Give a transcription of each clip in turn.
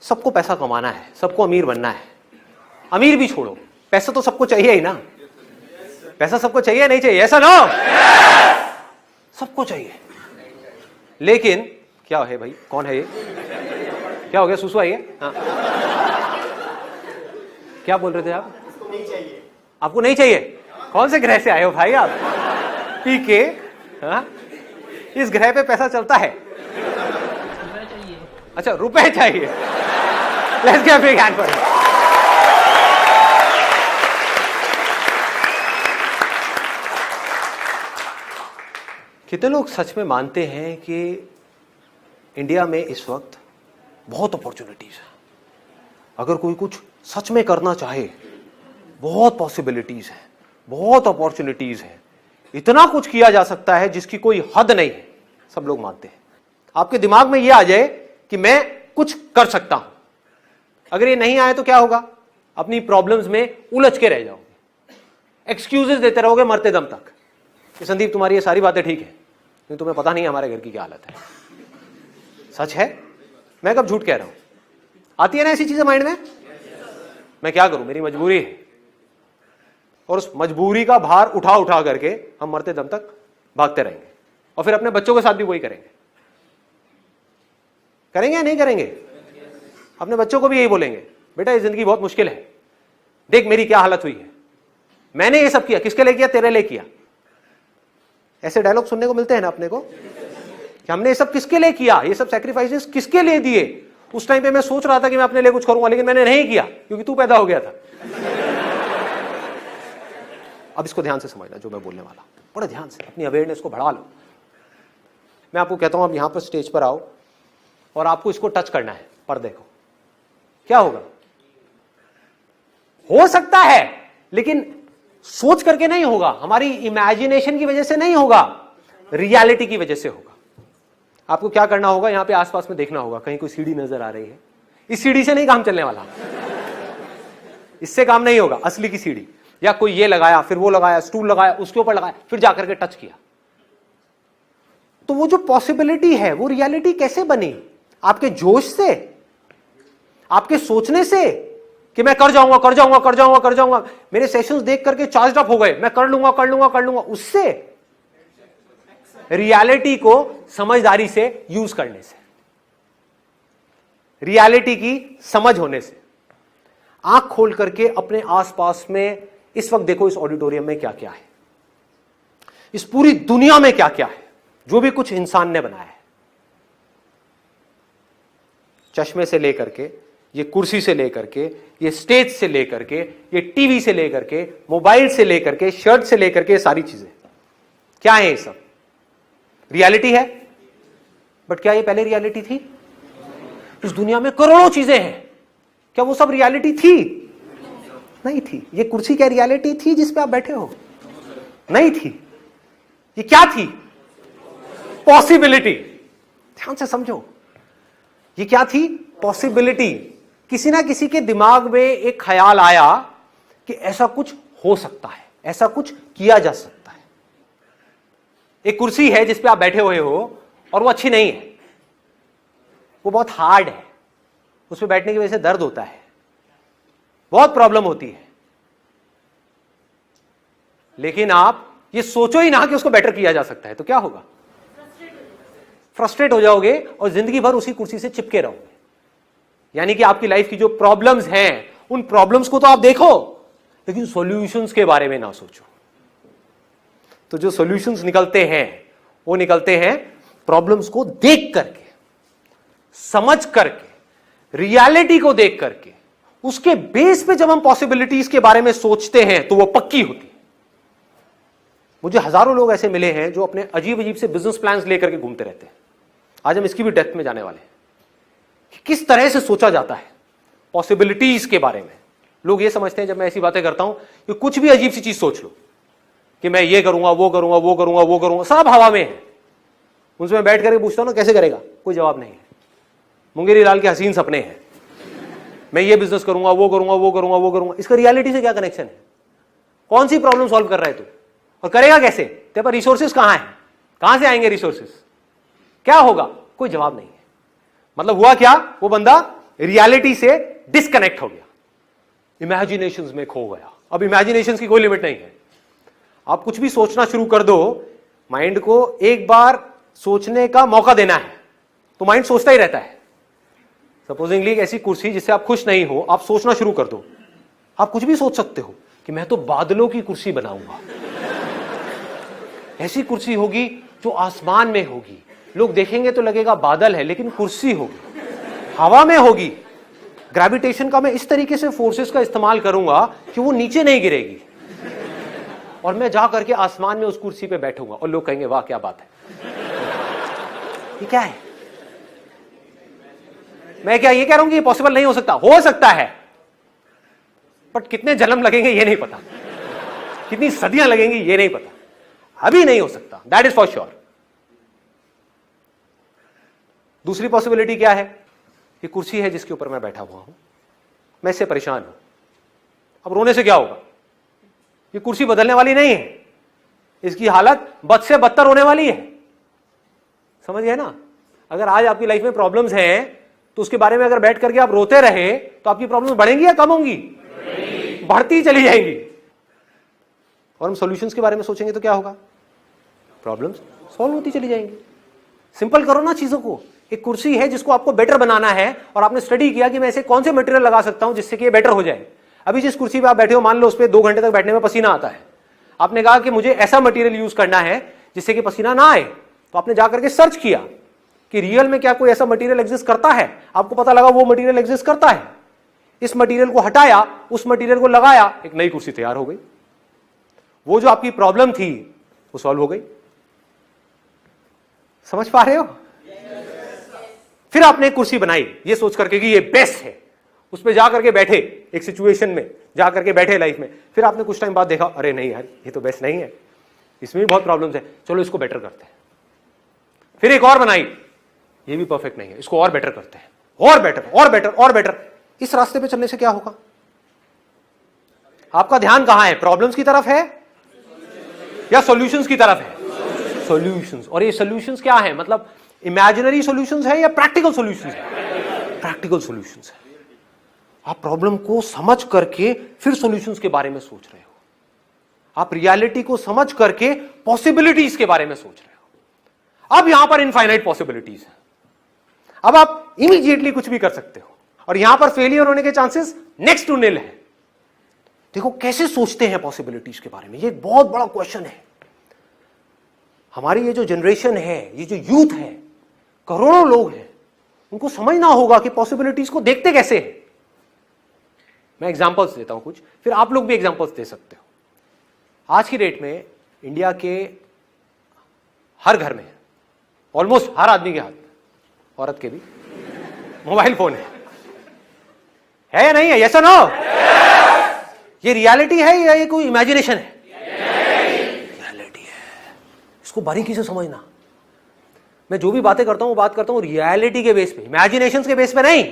सबको पैसा कमाना है, सबको अमीर बनना है। अमीर भी छोड़ो, पैसा तो सबको चाहिए ही ना। पैसा सबको चाहिए नहीं चाहिए? ऐसा ना सबको चाहिए। लेकिन क्या है भाई, कौन है ये? क्या हो गया, सुसु आई है? हाँ। क्या बोल रहे थे आप? नहीं चाहिए। आपको नहीं चाहिए? कौन से ग्रह से आए हो भाई आप? पी के हाँ? इस ग्रह पे पैसा चलता है? अच्छा, रुपए चाहिए। Let's give a big hand for him. कितने लोग सच में मानते हैं कि इंडिया में इस वक्त बहुत अपॉर्चुनिटीज है? अगर कोई कुछ सच में करना चाहे, बहुत पॉसिबिलिटीज है, बहुत अपॉर्चुनिटीज है, इतना कुछ किया जा सकता है जिसकी कोई हद नहीं है। सब लोग मानते हैं। आपके दिमाग में यह आ जाए कि मैं कुछ कर सकता हूं, अगर ये नहीं आए तो क्या होगा? अपनी प्रॉब्लम्स में उलझ के रह जाओगे, एक्सक्यूजेस देते रहोगे मरते दम तक कि संदीप तुम्हारी ये सारी बातें ठीक है, लेकिन तुम्हें पता नहीं हमारे घर की क्या हालत है। सच है, मैं कब झूठ कह रहा हूं? आती है ना ऐसी चीजें माइंड में? मैं क्या करूं, मेरी मजबूरी है। और उस मजबूरी का भार उठा उठा करके हम मरते दम तक भागते रहेंगे, और फिर अपने बच्चों के साथ भी वही करेंगे। करेंगे या नहीं करेंगे? अपने बच्चों को भी यही बोलेंगे, बेटा ये जिंदगी बहुत मुश्किल है, देख मेरी क्या हालत हुई है, मैंने ये सब किया, किसके लिए किया? तेरे लिए किया। ऐसे डायलॉग सुनने को मिलते हैं ना अपने को कि हमने ये सब किसके लिए किया, ये सब सैक्रिफाइसेस किसके लिए दिए। उस टाइम पे मैं सोच रहा था कि मैं अपने लिए कुछ करूंगा, लेकिन मैंने नहीं किया क्योंकि तू पैदा हो गया था। अब इसको ध्यान से समझना जो मैं बोलने वाला, बड़े ध्यान से अपनी अवेयरनेस को बढ़ा लो। मैं आपको कहता हूं, अब यहां पर स्टेज पर आओ और आपको इसको टच करना है, पर्दे को। क्या होगा? हो सकता है, लेकिन सोच करके नहीं होगा, हमारी इमेजिनेशन की वजह से नहीं होगा, रियलिटी की वजह से होगा। आपको क्या करना होगा? यहां पे आसपास में देखना होगा, कहीं कोई सीढ़ी नजर आ रही है। इस सीढ़ी से नहीं काम चलने वाला, इससे काम नहीं होगा। असली की सीढ़ी, या कोई ये लगाया, फिर वो लगाया, स्टूल लगाया, उसके ऊपर लगाया, फिर जाकर के टच किया। तो वो जो पॉसिबिलिटी है वो रियलिटी कैसे बनी? आपके जोश से, आपके सोचने से कि मैं कर जाऊंगा कर जाऊंगा कर जाऊंगा कर जाऊंगा, मेरे सेशंस देख करके चार्ज अप हो गए, मैं कर लूंगा कर लूंगा कर लूंगा, उससे? रियलिटी को समझदारी से यूज करने से, रियलिटी की समझ होने से। आंख खोल करके अपने आसपास में इस वक्त देखो, इस ऑडिटोरियम में क्या क्या है, इस पूरी दुनिया में क्या क्या है, जो भी कुछ इंसान ने बनाया है। चश्मे से लेकर के, ये कुर्सी से लेकर के, ये स्टेज से लेकर के, ये टीवी से लेकर के, मोबाइल से लेकर के, शर्ट से लेकर के, सारी चीजें क्या है? ये सब रियलिटी है। बट क्या ये पहले रियलिटी थी? इस दुनिया में करोड़ों चीजें हैं, क्या वो सब रियलिटी थी? नहीं थी। ये कुर्सी क्या रियलिटी थी जिस पे आप बैठे हो? नहीं थी। ये क्या थी? पॉसिबिलिटी। ध्यान से समझो, ये क्या थी? पॉसिबिलिटी। किसी ना किसी के दिमाग में एक ख्याल आया कि ऐसा कुछ हो सकता है, ऐसा कुछ किया जा सकता है। एक कुर्सी है जिस पे आप बैठे हुए हो और वो अच्छी नहीं है, वो बहुत हार्ड है, उस पे बैठने की वजह से दर्द होता है, बहुत प्रॉब्लम होती है। लेकिन आप ये सोचो ही ना कि उसको बेटर किया जा सकता है, तो क्या होगा? फ्रस्ट्रेट हो जाओगे और जिंदगी भर उसी कुर्सी से चिपके रहोगे। यानी कि आपकी लाइफ की जो प्रॉब्लम्स हैं, उन प्रॉब्लम्स को तो आप देखो, लेकिन सॉल्यूशंस के बारे में ना सोचो। तो जो सॉल्यूशंस निकलते हैं वो निकलते हैं प्रॉब्लम्स को देख करके, समझ करके, रियलिटी को देख करके। उसके बेस पे जब हम पॉसिबिलिटीज के बारे में सोचते हैं तो वो पक्की होती है। मुझे हजारों लोग ऐसे मिले हैं जो अपने अजीब अजीब से बिजनेस प्लान्स लेकर के घूमते रहते हैं। आज हम इसकी भी डेप्थ में जाने वाले हैं कि किस तरह से सोचा जाता है पॉसिबिलिटीज के बारे में। लोग ये समझते हैं जब मैं ऐसी बातें करता हूं कि कुछ भी अजीब सी चीज सोच लो कि मैं ये करूंगा वो करूंगा वो करूंगा वो करूंगा, सब हवा में है। उनसे मैं बैठ करके पूछता हूं ना कैसे करेगा, कोई जवाब नहीं है। मुंगेरी लाल के हसीन सपने हैं, मैं ये बिजनेस करूंगा वो करूंगा वो करूंगा वो करूंगा। इसका रियलिटी से क्या कनेक्शन है? कौन सी प्रॉब्लम सॉल्व कर रहा है तू, और करेगा कैसे? तेरे पर रिसोर्सेज कहां है, कहां से आएंगे रिसोर्सेज, क्या होगा? कोई जवाब नहीं है। मतलब हुआ क्या? वो बंदा रियलिटी से डिस्कनेक्ट हो गया, इमेजिनेशंस में खो गया। अब इमेजिनेशंस की कोई लिमिट नहीं है, आप कुछ भी सोचना शुरू कर दो, माइंड को एक बार सोचने का मौका देना है तो माइंड सोचता ही रहता है। सपोजिंगली एक ऐसी कुर्सी जिससे आप खुश नहीं हो, आप सोचना शुरू कर दो, आप कुछ भी सोच सकते हो कि मैं तो बादलों की कुर्सी बनाऊंगा, ऐसी कुर्सी होगी जो आसमान में होगी, लोग देखेंगे तो लगेगा बादल है लेकिन कुर्सी होगी, हवा में होगी, ग्रेविटेशन का मैं इस तरीके से फोर्सेस का इस्तेमाल करूंगा कि वो नीचे नहीं गिरेगी, और मैं जा करके आसमान में उस कुर्सी पे बैठूंगा और लोग कहेंगे वाह क्या बात है। ये क्या है? मैं क्या ये कह रहा हूं कि ये पॉसिबल नहीं हो सकता है, बट कितने जन्म लगेंगे ये नहीं पता, कितनी सदियां लगेंगी ये नहीं पता, अभी नहीं हो सकता, दैट इज फॉर श्योर। दूसरी पॉसिबिलिटी क्या है? ये कुर्सी है जिसके ऊपर मैं बैठा हुआ हूं, मैं इससे परेशान हूं, अब रोने से क्या होगा? ये कुर्सी बदलने वाली नहीं है, इसकी हालत बद से बदतर होने वाली है। समझ गए ना? अगर आज आपकी लाइफ में प्रॉब्लम्स हैं तो उसके बारे में अगर बैठ करके आप रोते रहे तो आपकी प्रॉब्लम्स बढ़ेंगी या कम होंगी? बढ़ती चली जाएंगी। और हम सॉल्यूशंस के बारे में सोचेंगे तो क्या होगा? प्रॉब्लम्स सॉल्व होती चली जाएंगी। सिंपल करो ना चीजों को। एक कुर्सी है जिसको आपको बेटर बनाना है और आपने स्टडी किया कि मैं ऐसे कौन से मटेरियल लगा सकता हूं जिससे कि ये बेटर हो जाए। अभी जिस कुर्सी पे आप बैठे हो, मान लो उस पर 2 घंटे तक बैठने में पसीना आता है, आपने कहा कि मुझे ऐसा मटेरियल यूज करना है जिससे कि पसीना ना आए, तो आपने जाकर के सर्च किया कि रियल में क्या कोई ऐसा मटेरियल एग्जिस्ट करता है, आपको पता लगा वो मटेरियल एग्जिस्ट करता है, इस मटेरियल को हटाया, उस मटेरियल को लगाया, एक नई कुर्सी तैयार हो गई। वो जो आपकी प्रॉब्लम थी वो सॉल्व हो गई। समझ पा रहे हो? फिर आपने एक कुर्सी बनाई ये सोच करके कि ये बेस्ट है, उस पर जाकर के बैठे, एक सिचुएशन में जाकर के बैठे लाइफ में, फिर आपने कुछ टाइम बाद देखा अरे नहीं यार ये तो बेस्ट नहीं है, इसमें भी बहुत प्रॉब्लम्स है, चलो इसको बेटर करते हैं। फिर एक और बनाई, ये भी परफेक्ट नहीं है, इसको और बेटर करते हैं, और बेटर और बेटर और बेटर। इस रास्ते पे चलने से क्या होगा? आपका ध्यान कहां है? प्रॉब्लम्स की तरफ है या सॉल्यूशंस की तरफ है? सॉल्यूशंस। और ये सॉल्यूशंस क्या है? मतलब इमेजिनरी सॉल्यूशंस है या प्रैक्टिकल सॉल्यूशंस है? प्रैक्टिकल सॉल्यूशंस है। आप प्रॉब्लम को समझ करके फिर सॉल्यूशंस के बारे में सोच रहे हो, आप रियलिटी को समझ करके पॉसिबिलिटीज के बारे में सोच रहे हो। अब यहां पर इनफाइनाइट पॉसिबिलिटीज है, अब आप इमीडिएटली कुछ भी कर सकते हो, और यहां पर फेलियर होने के चांसेस नेक्स्ट टू निल है। देखो कैसे सोचते हैं पॉसिबिलिटीज के बारे में, ये एक बहुत बड़ा क्वेश्चन है। हमारी ये जो जनरेशन है, ये जो यूथ है, करोड़ों लोग हैं, उनको समझना होगा कि पॉसिबिलिटीज को देखते कैसे हैं। मैं एग्जांपल्स देता हूं कुछ, फिर आप लोग भी एग्जांपल्स दे सकते हो। आज की डेट में इंडिया के हर घर में, ऑलमोस्ट हर आदमी के हाथ में, औरत के भी, मोबाइल फोन है या नहीं है? यस और नो? ये रियलिटी है या ये कोई इमेजिनेशन है? रियलिटी है। इसको बारीकी से समझना। मैं जो भी बातें करता हूं वो बात करता हूं रियलिटी के बेस पे, इमेजिनेशन के बेस पे नहीं।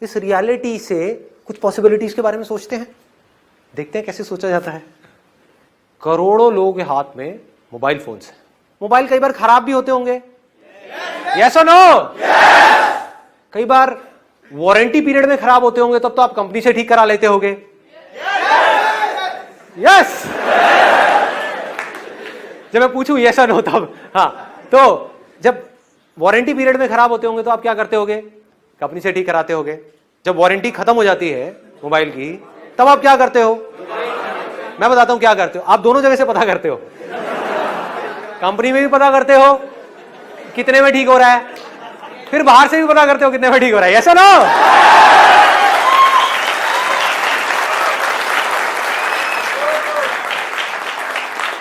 इस रियलिटी से कुछ पॉसिबिलिटीज के बारे में सोचते हैं, देखते हैं कैसे सोचा जाता है। करोड़ों लोगों के हाथ में मोबाइल फोन्स हैं। मोबाइल कई बार खराब भी होते होंगे, यस और नो? कई बार वारंटी पीरियड में खराब होते होंगे, तब तो आप कंपनी से ठीक करा लेते होंगे, यस? जब मैं पूछूं यस और नो तब, हाँ, तो जब वारंटी पीरियड में खराब होते होंगे तो आप क्या करते होगे? कंपनी से ठीक कराते होगे। जब वारंटी खत्म हो जाती है मोबाइल की, तब आप क्या करते हो? मैं बताता हूं क्या करते हो। आप दोनों जगह से पता करते हो, कंपनी में भी पता करते हो कितने में ठीक हो रहा है, फिर बाहर से भी पता करते हो कितने में ठीक हो रहा है, यस और नो?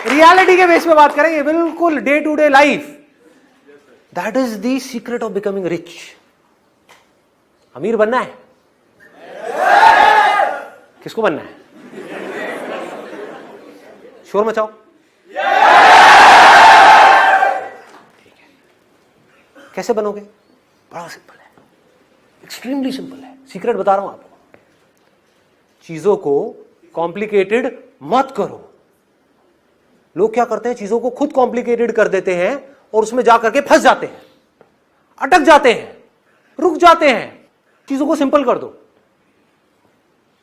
रियलिटी के बेस पे बात करेंगे, बिल्कुल day to day life. That is the secret of becoming rich. अमीर बनना है? किसको बनना है? शोर मचाओ। ठीक है, कैसे बनोगे? बड़ा सिंपल है, एक्सट्रीमली सिंपल है। सीक्रेट बता रहा हूं आपको। चीजों को कॉम्प्लिकेटेड मत करो। लोग क्या करते हैं? चीजों को खुद कॉम्प्लिकेटेड कर देते हैं और उसमें जाकर के फंस जाते हैं, अटक जाते हैं, रुक जाते हैं। चीजों को सिंपल कर दो।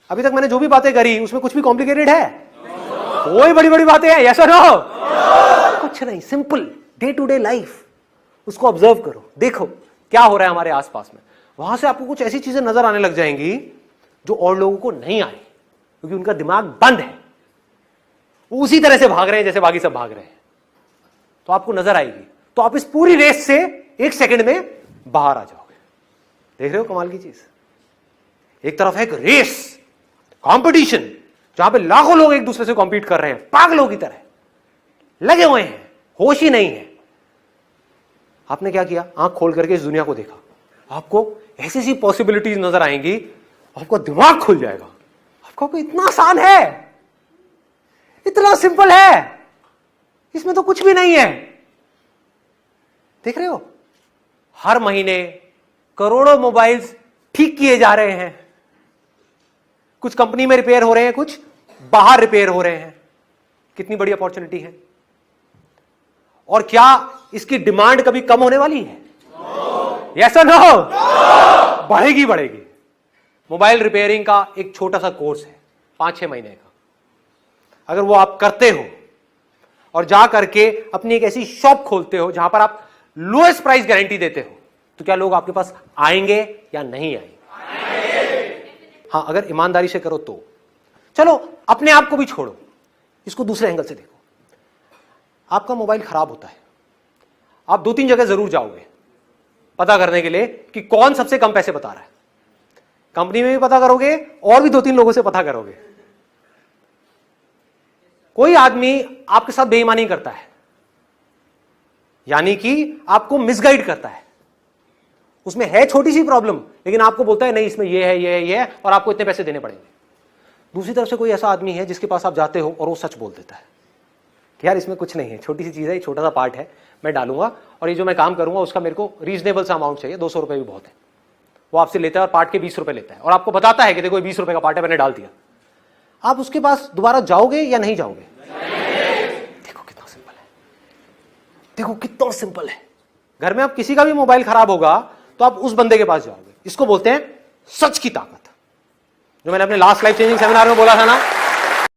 अभी तक मैंने जो भी बातें करी उसमें कुछ भी कॉम्प्लिकेटेड है? कोई बड़ी बड़ी बातें हैं? यस और नो? कुछ नहीं, simple day to day life. उसको ऑब्जर्व करो, देखो क्या हो रहा है हमारे आसपास में। वहां से आपको कुछ ऐसी चीजें नजर आने लग जाएंगी जो और लोगों को नहीं आए, क्योंकि उनका दिमाग बंद है, वो उसी तरह से भाग रहे हैं जैसे बाकी सब भाग रहे हैं। तो आपको नजर आएगी, तो आप इस पूरी रेस से 1 सेकंड में बाहर आ जाओगे। देख रहे हो कमाल की चीज? एक तरफ है एक रेस, कंपटीशन, जहां पे लाखों लोग एक दूसरे से कॉम्पीट कर रहे हैं, पागलों की तरह लगे हुए हैं, होश ही नहीं है। आपने क्या किया? आंख खोल करके इस दुनिया को देखा, आपको ऐसी ऐसी पॉसिबिलिटीज नजर आएंगी, आपका दिमाग खुल जाएगा। आपको इतना आसान है, इतना सिंपल है, इसमें तो कुछ भी नहीं है। देख रहे हो, हर महीने करोड़ों मोबाइल्स ठीक किए जा रहे हैं। कुछ कंपनी में रिपेयर हो रहे हैं, कुछ बाहर रिपेयर हो रहे हैं। कितनी बड़ी अपॉर्चुनिटी है। और क्या इसकी डिमांड कभी कम होने वाली है? यस और नो? बढ़ेगी बढ़ेगी। मोबाइल रिपेयरिंग का एक छोटा सा कोर्स है 5-6 महीने का, अगर वो आप करते हो और जा करके अपनी एक ऐसी शॉप खोलते हो जहां पर आप लोएस्ट प्राइस गारंटी देते हो, तो क्या लोग आपके पास आएंगे या नहीं आएंगे? हाँ, अगर ईमानदारी से करो तो। चलो अपने आप को भी छोड़ो, इसको दूसरे एंगल से देखो। आपका मोबाइल खराब होता है, आप 2-3 जगह जरूर जाओगे पता करने के लिए कि कौन सबसे कम पैसे बता रहा है। कंपनी में भी पता करोगे और भी 2-3 लोगों से पता करोगे। कोई आदमी आपके साथ बेईमानी करता है, यानी कि आपको मिसगाइड करता है। उसमें है छोटी सी प्रॉब्लम, लेकिन आपको बोलता है नहीं इसमें ये है, ये है, ये है, और आपको इतने पैसे देने पड़ेंगे। दूसरी तरफ से कोई ऐसा आदमी है जिसके पास आप जाते हो और वो सच बोल देता है कि यार इसमें कुछ नहीं है, छोटी सी चीज है, छोटा सा पार्ट है, मैं डालूंगा और ये जो मैं काम करूंगा उसका मेरे को रीजनेबल सा अमाउंट चाहिए, 200 रुपए भी बहुत है। वो आपसे लेता है और पार्ट के 20 रुपए लेता है और आपको बताता है कि देखो 20 रुपए का पार्ट है, मैंने डाल दिया। आप उसके पास दोबारा जाओगे या नहीं जाओगे? देखो कितना सिंपल है, देखो कितना सिंपल है। घर में आप किसी का भी मोबाइल खराब होगा तो आप उस बंदे के पास जाओगे। इसको बोलते हैं सच की ताकत। जो मैंने अपने लास्ट लाइफ चेंजिंग सेमिनार में बोला था ना,